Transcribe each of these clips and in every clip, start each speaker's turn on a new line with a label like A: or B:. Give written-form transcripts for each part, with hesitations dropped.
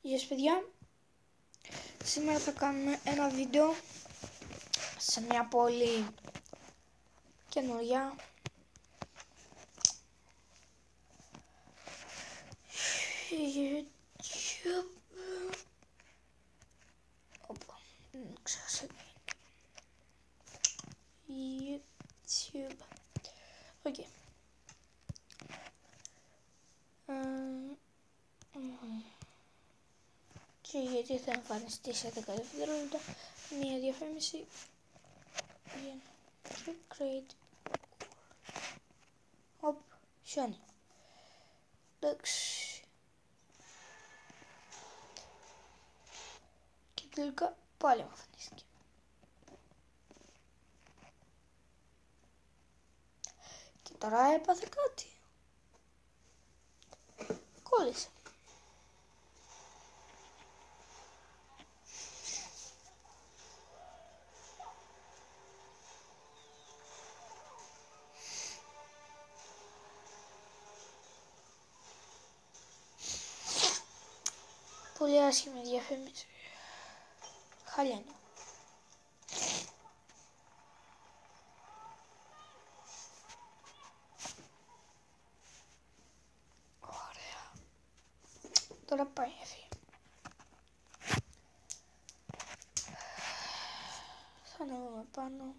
A: Γεια σας παιδιά, σήμερα θα κάνουμε ένα βίντεο σε μια πόλη καινούρια. YouTube. Όπα, ξέχασα. YouTube. Οκ. Και γιατί θα εμφανιστεί σε 10 δευτερόλεπτα μια διαφήμιση για να create. Οπ, σιώνει. Εντάξει. Και τελικά πάλι εμφανίστηκε. Και τώρα έπαθε κάτι. Κόλλησε. Πολύ άσχημη διαφήμιση. Χάλια είναι. Ωραία. Τώρα πάει έφυγε. Θα ανέβουμε πάνω.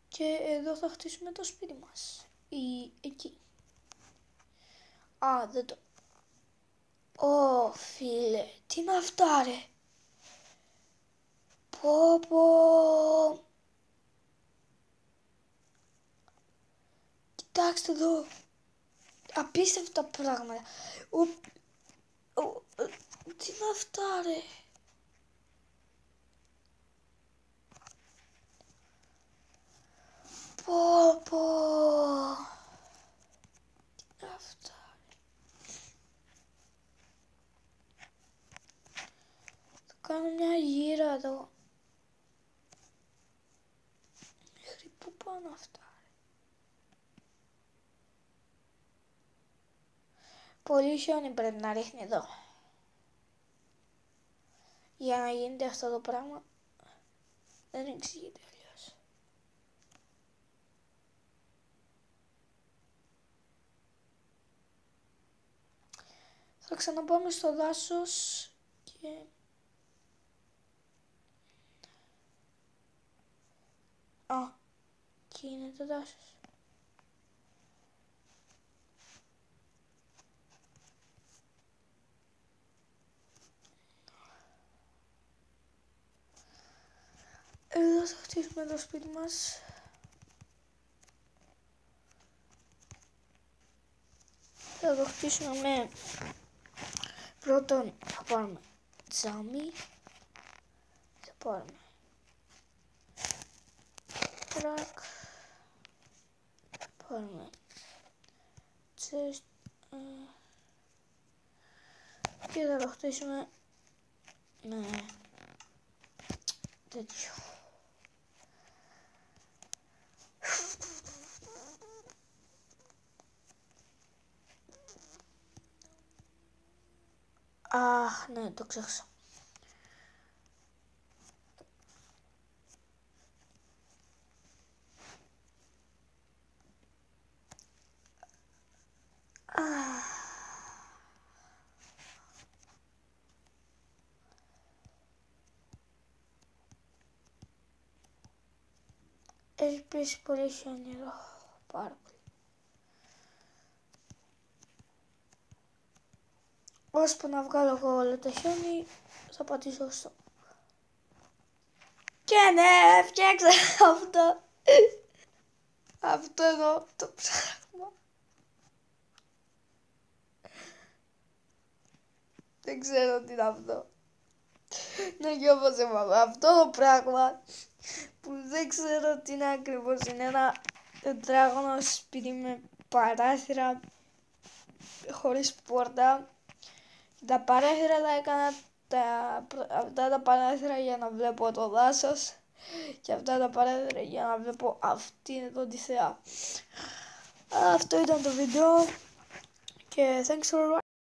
A: Και εδώ θα χτίσουμε το σπίτι μας. Ή εκεί. Α, δεν το... Ω, φίλε, τι είναι αυτά ρε. Πω. Κοιτάξτε εδώ. Απίστευτα πράγματα. Τι είναι αυτά ρε. Πω. Τι είναι αυτά. Θα κάνω μια γύρα εδώ. Μέχρι πού πάνε αυτά. Πολύ χιόνι πρέπει να ρίχνει εδώ. Για να γίνεται αυτό το πράγμα δεν εξηγείται αλλιώς. Θα ξαναπάμε στο δάσος και... Α, εκεί είναι το δάσος. Εδώ θα χτίσουμε το σπίτι μας. Θα το χτίσουμε με... Πρώτον θα πάρουμε τζάμι. Θα πάρουμε τρακ. Πάρουμε chest. Και θα το χτίσουμε με τέτοιο. Αχ, ναι, το ξέχασα. Έχει πέσει πολύ χιόνι εδώ. Πάρα πολύ. Ώσπου να βγάλω εγώ όλο το χιόνι, θα πατήσω στο. Και ναι, φτιάξα αυτό. Αυτό εδώ το πράγμα. Δεν ξέρω τι είναι αυτό. Ναι, και όπως είπαμε, αυτό το πράγμα που δεν ξέρω τι είναι ακριβώς. Είναι ένα τετράγωνο σπίτι με παράθυρα χωρίς πόρτα. Τα παράθυρα τα έκανα αυτά τα παράθυρα για να βλέπω το δάσος και αυτά τα παράθυρα για να βλέπω αυτή εδώ τη θέα. Αυτό ήταν το βίντεο. Και thanks for watching.